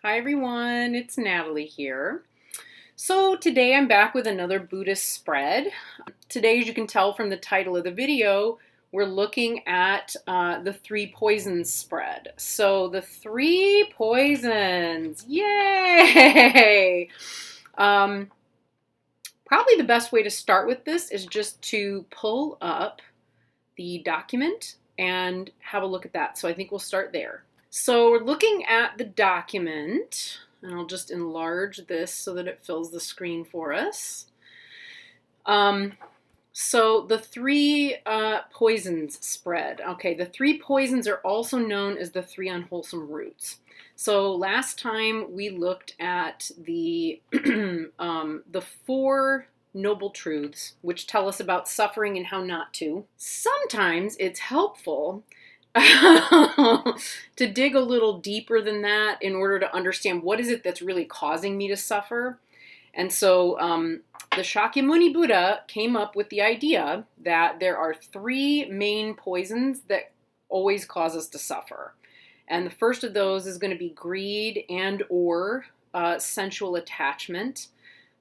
Hi everyone, it's Natalie here. So today I'm back with another Buddhist spread. Today, as you can tell from the title of the video, we're looking at the three poisons spread. So the three poisons, yay! Probably the best way to start with this is just to pull up the document and have a look at that. So I think we'll start there. So we're looking at the document, and I'll just enlarge this so that it fills the screen for us. So the three poisons spread. Okay, the three poisons are also known as the three unwholesome roots. So last time we looked at the the four noble truths, which tell us about suffering and how not to. Sometimes it's helpful to dig a little deeper than that in order to understand what is it that's really causing me to suffer. And so the Shakyamuni Buddha came up with the idea that there are three main poisons that always cause us to suffer. And the first of those is going to be greed and or sensual attachment.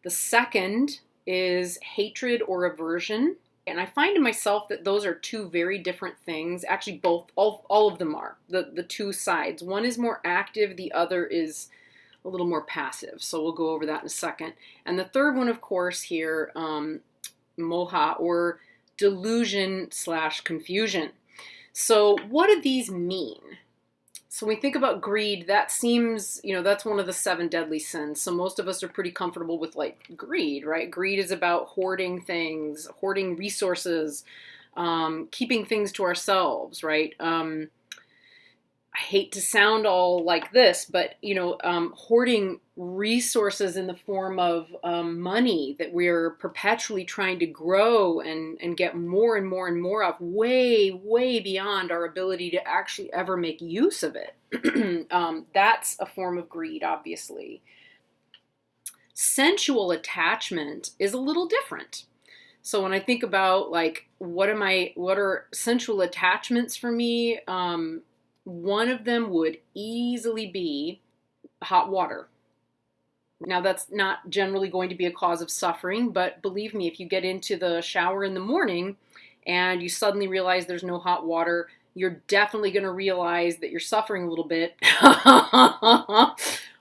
The second is hatred or aversion. And I find in myself that those are two very different things. Actually, all of them are, the two sides. One is more active, the other is a little more passive. So we'll go over that in a second. And the third one, of course, here, Moha or delusion / confusion. So what do these mean? So when we think about greed, that seems, that's one of the 7 deadly sins. So most of us are pretty comfortable with like greed, right? Greed is about hoarding things, hoarding resources, keeping things to ourselves, right? I hate to sound all like this, but hoarding resources in the form of money that we're perpetually trying to grow and get more and more and more of, way, way beyond our ability to actually ever make use of it. That's a form of greed, obviously. Sensual attachment is a little different. So when I think about like what are sensual attachments for me? One of them would easily be hot water. Now, that's not generally going to be a cause of suffering, but believe me, if you get into the shower in the morning and you suddenly realize there's no hot water, you're definitely going to realize that you're suffering a little bit.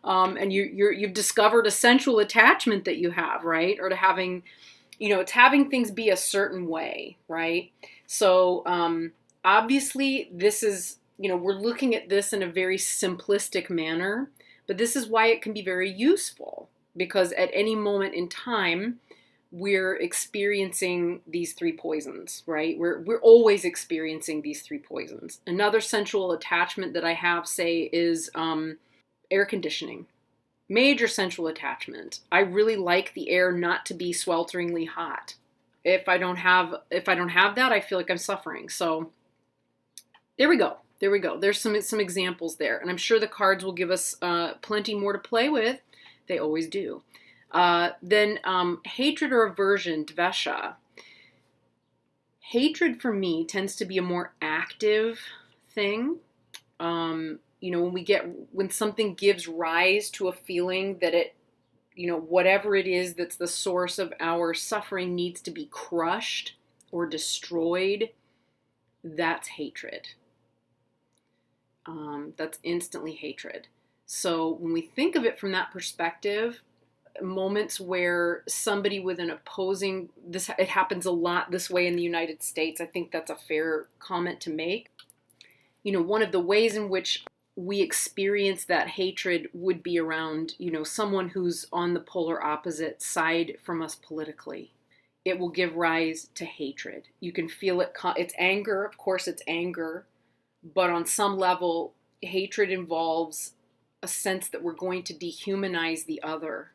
And you've discovered a sensual attachment that you have, right? Or to having, it's having things be a certain way, right? So obviously this is, we're looking at this in a very simplistic manner, but this is why it can be very useful, because at any moment in time, we're experiencing these three poisons, right? We're always experiencing these three poisons. Another sensual attachment that I have, say, is air conditioning. Major sensual attachment. I really like the air not to be swelteringly hot. If I don't have that, I feel like I'm suffering. So there we go. There's some examples there. And I'm sure the cards will give us plenty more to play with. They always do. Then hatred or aversion, Dvesha. Hatred for me tends to be a more active thing. When something gives rise to a feeling that it, whatever it is that's the source of our suffering needs to be crushed or destroyed, that's hatred. That's instantly hatred. So when we think of it from that perspective, moments where somebody with an opposing, it happens a lot this way in the United States. I think that's a fair comment to make. One of the ways in which we experience that hatred would be around, someone who's on the polar opposite side from us politically. It will give rise to hatred. You can feel it. It's anger. Of course, it's anger. But on some level, hatred involves a sense that we're going to dehumanize the other.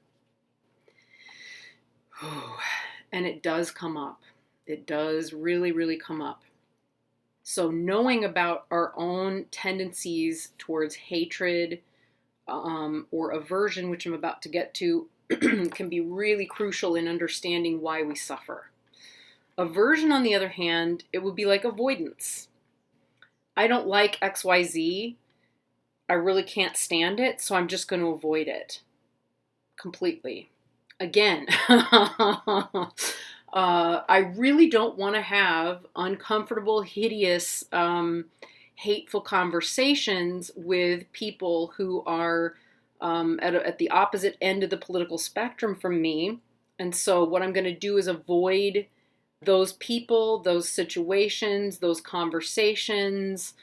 And it does come up. It does really, really come up. So knowing about our own tendencies towards hatred or aversion, which I'm about to get to, can be really crucial in understanding why we suffer. Aversion, on the other hand, it would be like avoidance. I don't like XYZ. I really can't stand it, so I'm just going to avoid it completely. Again, I really don't want to have uncomfortable, hideous, hateful conversations with people who are at the opposite end of the political spectrum from me. And so what I'm going to do is avoid those people, those situations, those conversations,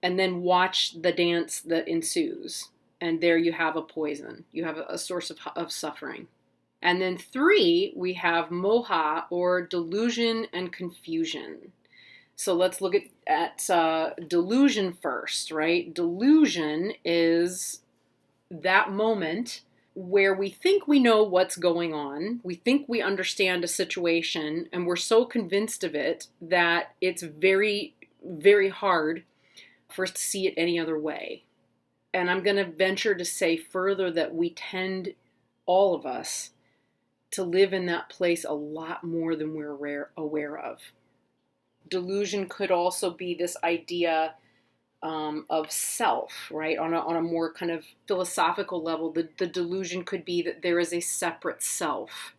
and then watch the dance that ensues. And there you have a poison. You have a source of suffering. And then 3, we have Moha, or delusion and confusion. So let's look at delusion first, right? Delusion is that moment where we think we know what's going on, we think we understand a situation, and we're so convinced of it that it's very, very hard for us to see it any other way. And I'm going to venture to say further that we tend, all of us, to live in that place a lot more than we're aware of. Delusion could also be this idea of self, right? On a more kind of philosophical level, the delusion could be that there is a separate self,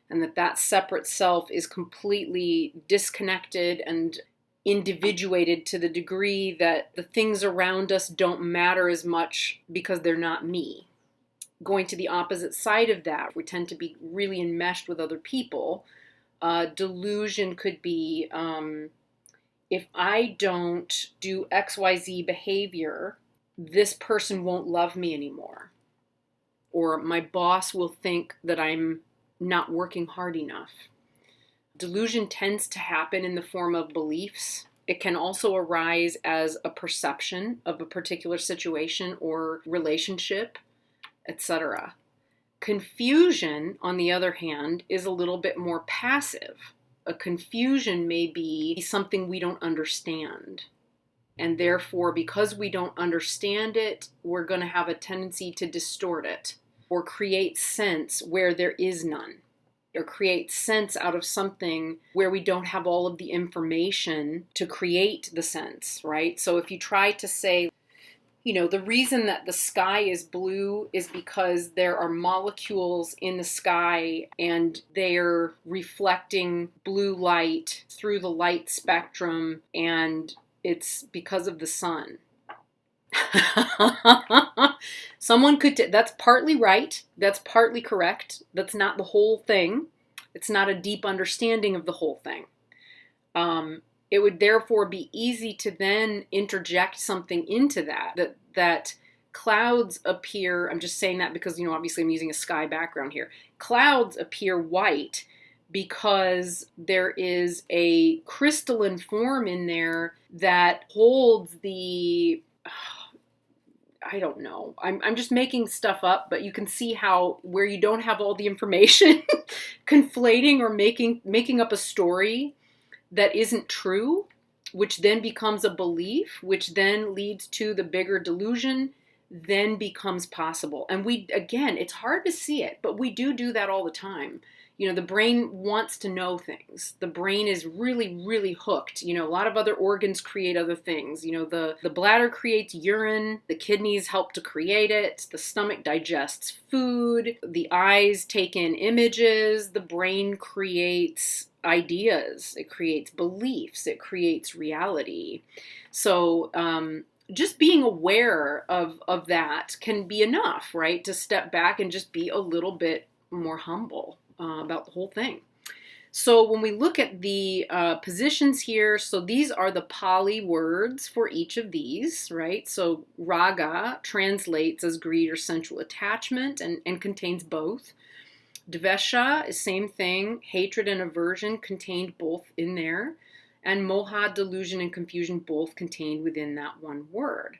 and that separate self is completely disconnected and individuated to the degree that the things around us don't matter as much because they're not me. Going to the opposite side of that, we tend to be really enmeshed with other people. Delusion could be, if I don't do XYZ behavior, this person won't love me anymore. Or my boss will think that I'm not working hard enough. Delusion tends to happen in the form of beliefs. It can also arise as a perception of a particular situation or relationship, etc. Confusion, on the other hand, is a little bit more passive. A confusion may be something we don't understand. And therefore, because we don't understand it, we're going to have a tendency to distort it or create sense where there is none, or create sense out of something where we don't have all of the information to create the sense, right? So if you try to say, the reason that the sky is blue is because there are molecules in the sky and they're reflecting blue light through the light spectrum, and it's because of the sun. Someone could, that's partly right. That's partly correct. That's not the whole thing. It's not a deep understanding of the whole thing. It would therefore be easy to then interject something into that clouds appear, I'm just saying that because, obviously I'm using a sky background here. Clouds appear white because there is a crystalline form in there that holds the, I don't know. I'm just making stuff up, but you can see how where you don't have all the information, conflating or making up a story that isn't true, which then becomes a belief, which then leads to the bigger delusion, then becomes possible. And again, it's hard to see it, but we do that all the time. The brain wants to know things. The brain is really, really hooked. A lot of other organs create other things. The bladder creates urine. The kidneys help to create it. The stomach digests food. The eyes take in images. The brain creates ideas. It creates beliefs. It creates reality. So just being aware of that can be enough, right? To step back and just be a little bit more humble about the whole thing. So when we look at the positions here, so these are the Pali words for each of these, right? So Raga translates as greed or sensual attachment and contains both. Dvesha is same thing, hatred and aversion contained both in there. And Moha, delusion and confusion, both contained within that one word.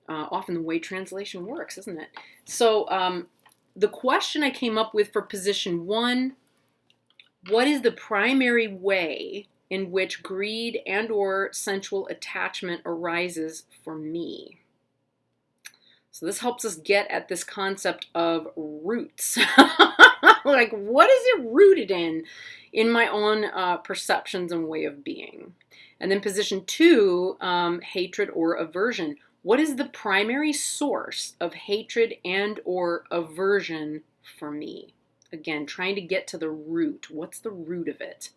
Often the way translation works, isn't it? So the question I came up with for position 1, what is the primary way in which greed and or sensual attachment arises for me? So this helps us get at this concept of roots. Like, what is it rooted in my own perceptions and way of being? And then position 2, hatred or aversion. What is the primary source of hatred and or aversion for me? Again, trying to get to the root. What's the root of it?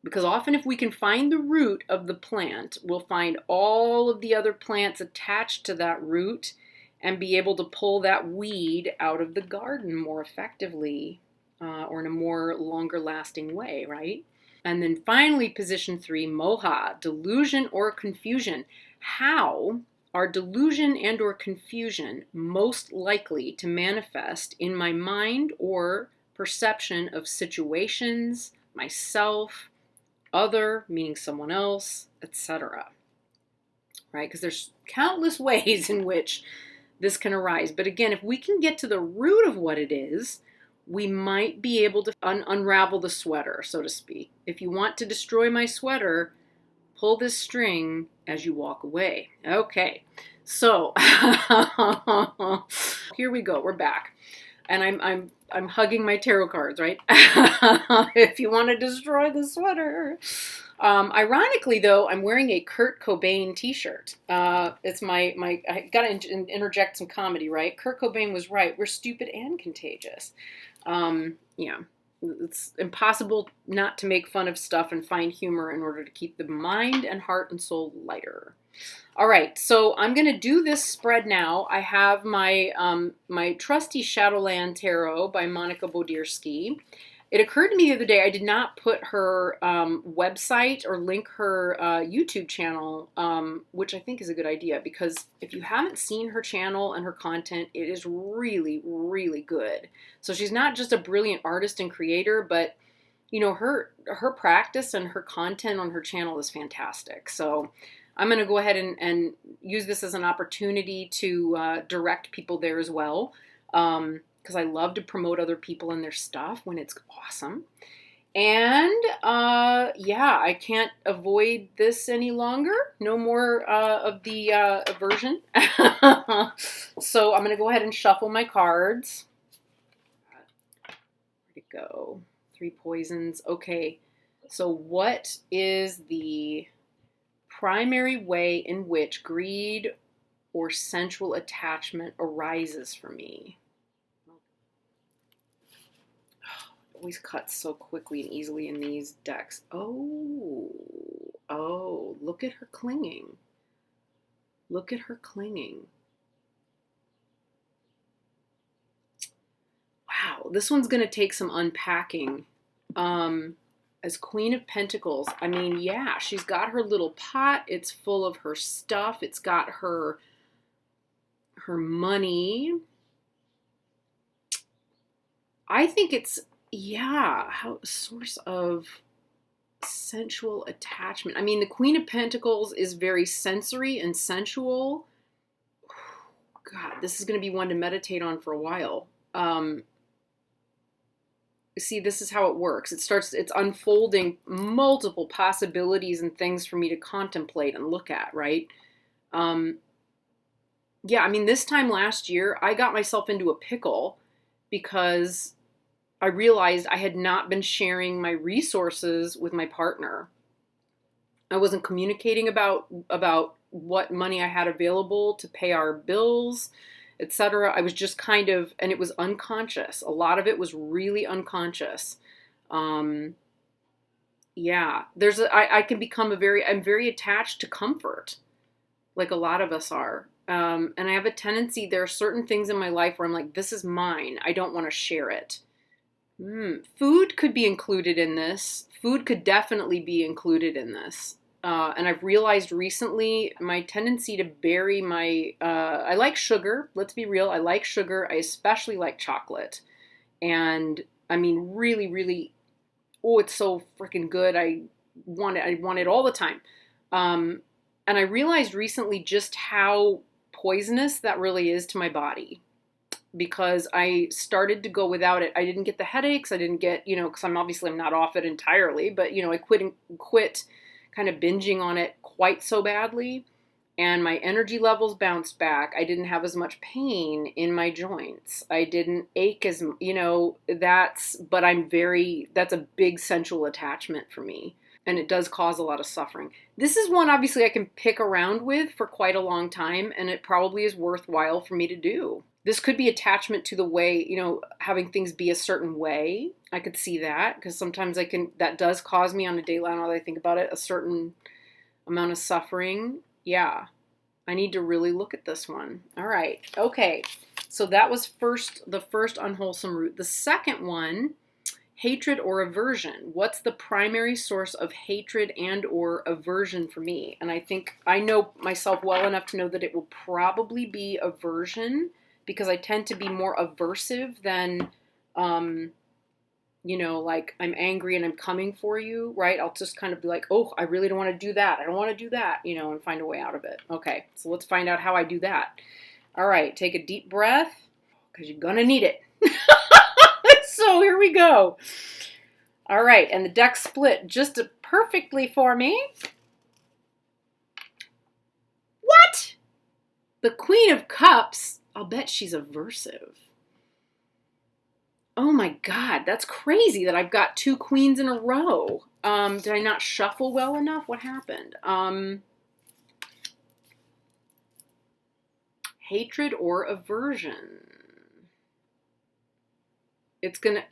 Because often if we can find the root of the plant, we'll find all of the other plants attached to that root and be able to pull that weed out of the garden more effectively or in a more longer lasting way, right? And then finally, position 3, Moha, delusion or confusion. How are delusion and or confusion most likely to manifest in my mind or perception of situations, myself, other, meaning someone else, etc.? Right? Because there's countless ways in which this can arise. But again, if we can get to the root of what it is, we might be able to unravel the sweater, so to speak. If you want to destroy my sweater, pull this string as you walk away. Okay, so here we go. We're back, and I'm hugging my tarot cards, right? If you want to destroy the sweater. Ironically, though, I'm wearing a Kurt Cobain T-shirt. It's my. I gotta interject some comedy, right? Kurt Cobain was right. We're stupid and contagious. Yeah, it's impossible not to make fun of stuff and find humor in order to keep the mind and heart and soul lighter. All right, so I'm going to do this spread now. I have my my trusty Shadowlands Tarot by Monica Bodirski. It occurred to me the other day I did not put her website or link her YouTube channel, which I think is a good idea, because if you haven't seen her channel and her content, it is really, really good. So she's not just a brilliant artist and creator, but you know, her practice and her content on her channel is fantastic. So I'm going to go ahead and use this as an opportunity to direct people there as well. Because I love to promote other people and their stuff when it's awesome. And yeah, I can't avoid this any longer. No more of the aversion. So I'm going to go ahead and shuffle my cards. Where'd it go? 3 poisons. Okay, so what is the primary way in which greed or sensual attachment arises for me? Always cuts so quickly and easily in these decks. Oh, look at her clinging. Look at her clinging. Wow, this one's going to take some unpacking. As Queen of Pentacles, I mean, yeah, she's got her little pot. It's full of her stuff. It's got her money. I think it's, yeah, source of sensual attachment. I mean, the Queen of Pentacles is very sensory and sensual. God, this is going to be one to meditate on for a while. See, this is how it works. It's unfolding multiple possibilities and things for me to contemplate and look at, right? Yeah, I mean, this time last year, I got myself into a pickle because I realized I had not been sharing my resources with my partner. I wasn't communicating about what money I had available to pay our bills, etc. I was just kind of, and it was unconscious. A lot of it was really unconscious. Yeah, I can become I'm very attached to comfort, like a lot of us are. And I have a tendency, there are certain things in my life where I'm like, this is mine. I don't want to share it. Food could be included in this. Food could definitely be included in this. And I've realized recently my tendency to bury I like sugar. Let's be real. I like sugar. I especially like chocolate. And I mean, really, really, oh, it's so freaking good. I want it all the time. And I realized recently just how poisonous that really is to my body, because I started to go without it. I didn't get the headaches. I didn't get, because I'm not off it entirely, but, I quit kind of binging on it quite so badly. And my energy levels bounced back. I didn't have as much pain in my joints. I didn't ache as, that's a big sensual attachment for me. And it does cause a lot of suffering. This is one, obviously, I can pick around with for quite a long time, and it probably is worthwhile for me to do. This could be attachment to the way, having things be a certain way. I could see that, because sometimes that does cause me on a daily, now that I think about it, a certain amount of suffering. Yeah, I need to really look at this one. All right, okay. So that was the first unwholesome root. The second one, hatred or aversion. What's the primary source of hatred and or aversion for me? And I think I know myself well enough to know that it will probably be aversion, because I tend to be more aversive than, like I'm angry and I'm coming for you, right? I'll just kind of be like, oh, I really don't want to do that. I don't want to do that, and find a way out of it. Okay, so let's find out how I do that. All right, take a deep breath, because you're going to need it. So here we go. All right, and the deck split just perfectly for me. What? The Queen of Cups. I'll bet she's aversive. Oh my God, that's crazy that I've got two queens in a row. Did I not shuffle well enough? What happened? Hatred or aversion. It's gonna,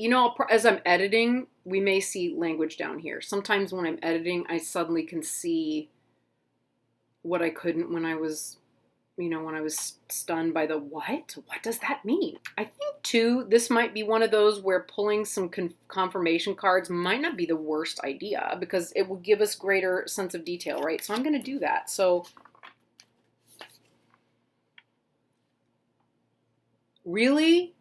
as I'm editing, we may see language down here. Sometimes when I'm editing, I suddenly can see what I couldn't when I was, when I was stunned by the what? What does that mean? I think too, this might be one of those where pulling some confirmation cards might not be the worst idea, because it will give us greater sense of detail, right? So I'm going to do that. So really?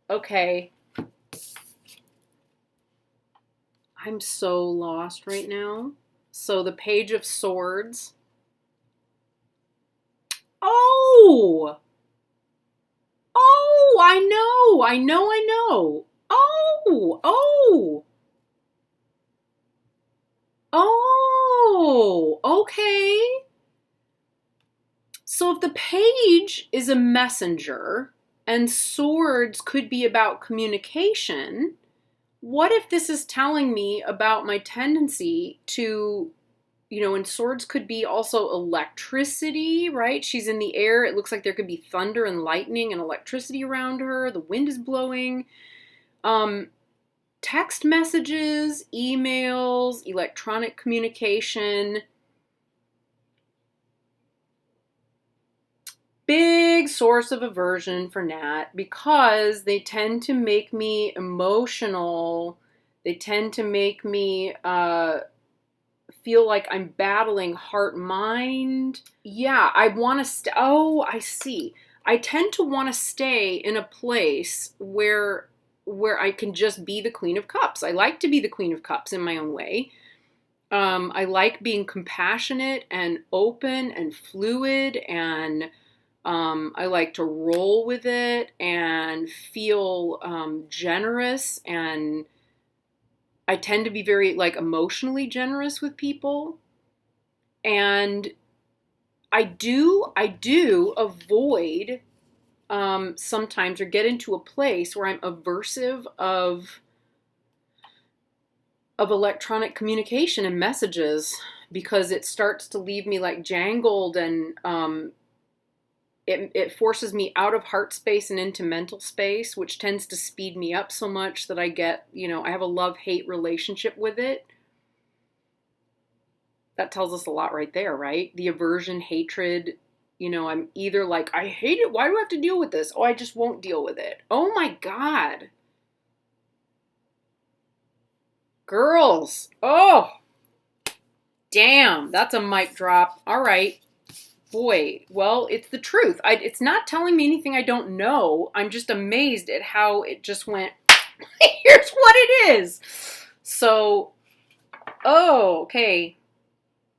Okay. I'm so lost right now. So the Page of Swords. Oh! Oh, I know. Oh! Oh, okay. So if the page is a messenger and swords could be about communication, what if this is telling me about my tendency to, and swords could be also electricity, right? She's in the air. It looks like there could be thunder and lightning and electricity around her. The wind is blowing. Text messages, emails, electronic communication. Big source of aversion for Nat, because they tend to make me emotional. They tend to make me feel like I'm battling heart-mind. Yeah, I want to I see. I tend to want to stay in a place where I can just be the Queen of Cups. I like to be the Queen of Cups in my own way. I like being compassionate and open and fluid, and I like to roll with it and feel generous, and I tend to be very emotionally generous with people. And I do avoid sometimes, or get into a place where I'm aversive of electronic communication and messages, because it starts to leave me jangled, and it forces me out of heart space and into mental space, which tends to speed me up so much that I get, I have a love-hate relationship with it. That tells us a lot right there, right? The aversion, hatred, I'm either I hate it. Why do I have to deal with this? Oh, I just won't deal with it. Oh my God. Girls. Oh, damn. That's a mic drop. All right. Boy, well, it's the truth. It's not telling me anything I don't know. I'm just amazed at how it just went, here's what it is. So, oh, okay.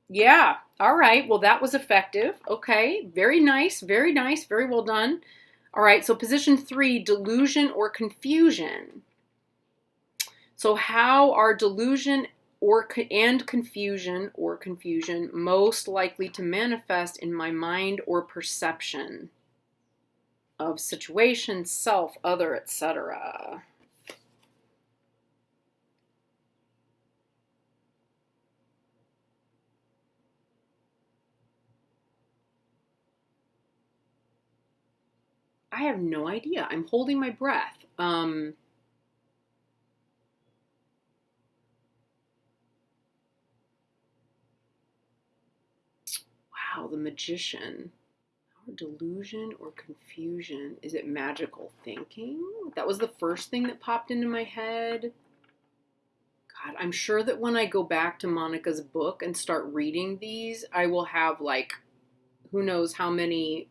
Yeah. All right. Well, that was effective. Okay. Very nice. Very nice. Very well done. All right. So position 3, delusion or confusion. So how are delusion and confusion most likely to manifest in my mind or perception? of situation, self, other, etc. I have no idea. I'm holding my breath. Wow, the Magician. Or delusion or confusion. Is it magical thinking? That was the first thing that popped into my head. God, I'm sure that when I go back to Monica's book and start reading these, I will have like, who knows how many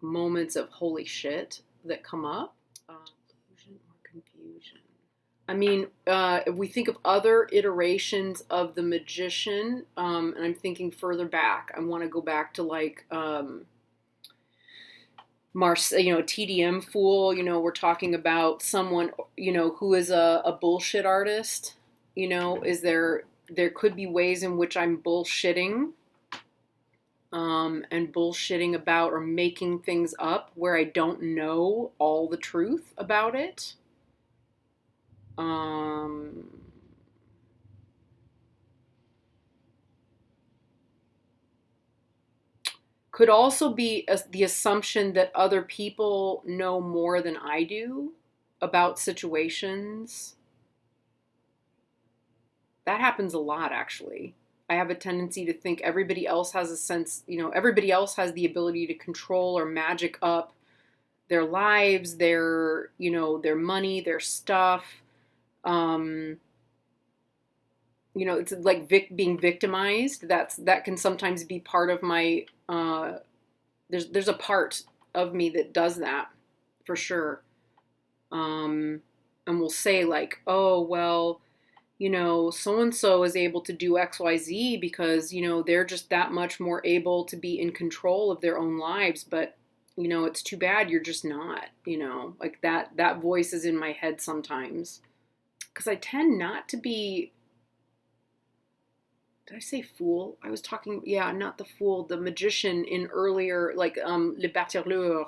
moments of holy shit that come up. Delusion or confusion. I mean, if we think of other iterations of the Magician, and I'm thinking further back, I want to go back to like a TDM fool. We're talking about someone, who is a bullshit artist. Is there could be ways in which I'm bullshitting, and bullshitting about or making things up where I don't know all the truth about it. Could also be the assumption that other people know more than I do about situations. That happens a lot, actually. I have a tendency to think everybody else has a sense, everybody else has the ability to control or magic up their lives, their money, their stuff. It's like being victimized. That can sometimes be part of my, there's a part of me that does that for sure. And we'll say like, oh, well, so-and-so is able to do XYZ because, they're just that much more able to be in control of their own lives. But, it's too bad you're just not, like that voice is in my head sometimes. Because I tend not to be, did I say fool? I was talking, not the fool, the magician in earlier, like Le Battleur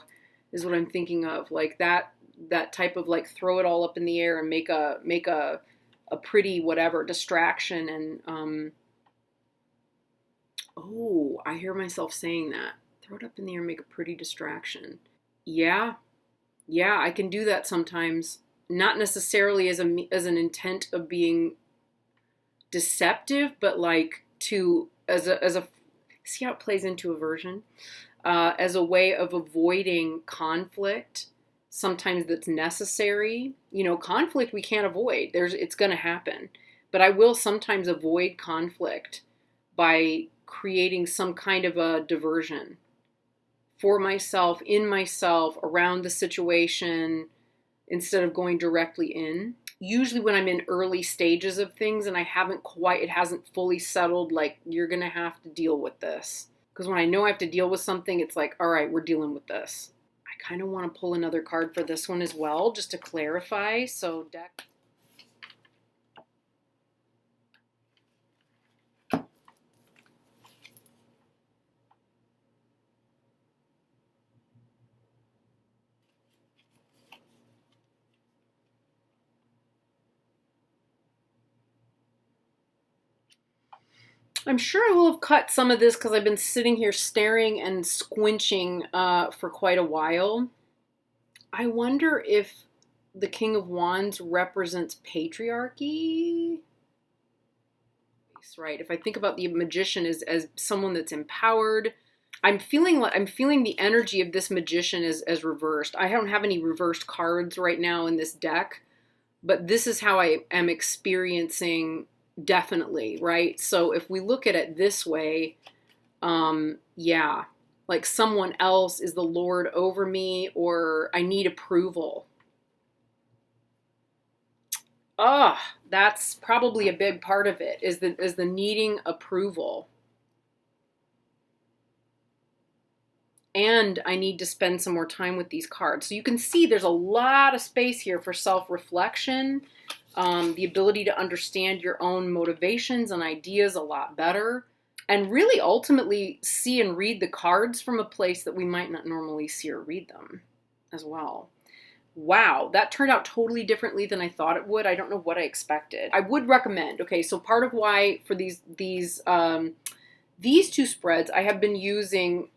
is what I'm thinking of. Like that type of like throw it all up in the air and make a pretty whatever distraction. And I hear myself saying that. Throw it up in the air and make a pretty distraction. Yeah, I can do that sometimes. Not necessarily as an intent of being deceptive, but like as a see how it plays into aversion, as a way of avoiding conflict. Sometimes that's necessary. Conflict we can't avoid. It's going to happen, but I will sometimes avoid conflict by creating some kind of a diversion for myself, in myself, around the situation, instead of going directly in. Usually when I'm in early stages of things and it hasn't fully settled, like, you're going to have to deal with this. Because when I know I have to deal with something, it's like, all right, we're dealing with this. I kind of want to pull another card for this one as well, just to clarify. So deck. I'm sure I will have cut some of this because I've been sitting here staring and squinching for quite a while. I wonder if the King of Wands represents patriarchy. Right. If I think about the magician as someone that's empowered, I'm feeling the energy of this magician as reversed. I don't have any reversed cards right now in this deck, but this is how I am experiencing. Definitely, right? So if we look at it this way, like someone else is the Lord over me, or I need approval. That's probably a big part of it, is the needing approval. And I need to spend some more time with these cards. So you can see there's a lot of space here for self-reflection. The ability to understand your own motivations and ideas a lot better. and really ultimately see and read the cards from a place that we might not normally see or read them as well. Wow, that turned out totally differently than I thought it would. I don't know what I expected. I would recommend, okay, so part of why for these two spreads I have been using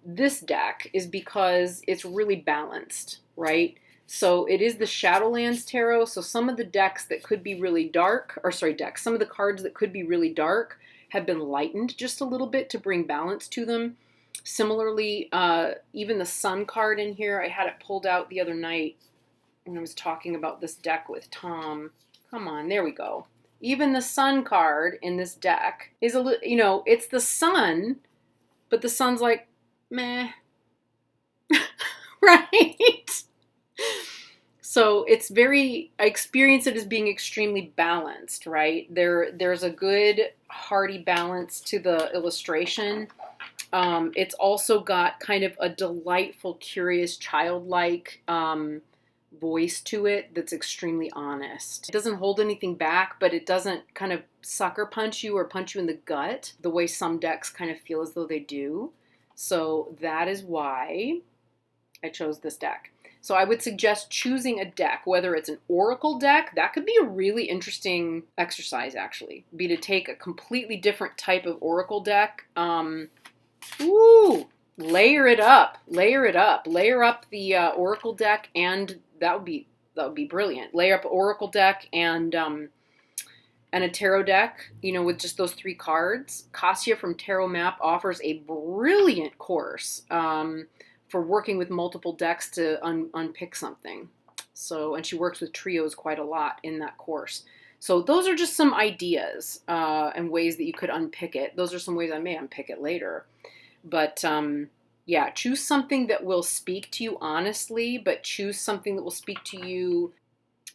this deck is because it's really balanced, right? So it is the Shadowlands Tarot, so some of the decks that could be really dark, or sorry, some of the cards that could be really dark have been lightened just a little bit to bring balance to them. Similarly, even the Sun card in here, I had it pulled out the other night when I was talking about this deck with Tom. Come on, there we go. Even the Sun card in this deck is a little, you know, it's the Sun, but the Sun's like, meh, right? So it's very, I experience it as being extremely balanced, right? There's a good hearty balance to the illustration. It's also got kind of a delightful, curious, childlike voice to it that's extremely honest. It doesn't hold anything back, but it doesn't kind of sucker punch you or punch you in the gut the way some decks kind of feel as though they do. So that is why I chose this deck. So I would suggest choosing a deck, whether it's an oracle deck. That could be a really interesting exercise, actually, be to take a completely different type of oracle deck. Ooh, layer it up, layer up the oracle deck, and that would be brilliant. Layer up an oracle deck and a tarot deck, you know, with just those 3 cards. Kasia from Tarot Map offers a brilliant course for working with multiple decks to unpick something. So, and she works with trios quite a lot in that course. So those are just some ideas and ways that you could unpick it. Those are some ways I may unpick it later. But yeah, choose something that will speak to you honestly, but choose something that will speak to you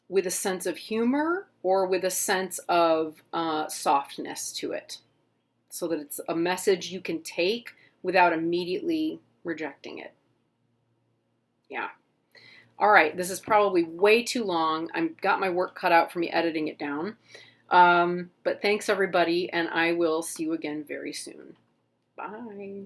with a sense of humor or with a sense of softness to it, so that it's a message you can take without immediately rejecting it. Yeah. All right, this is probably way too long. I've got my work cut out for me editing it down. But thanks, everybody, and I will see you again very soon. Bye.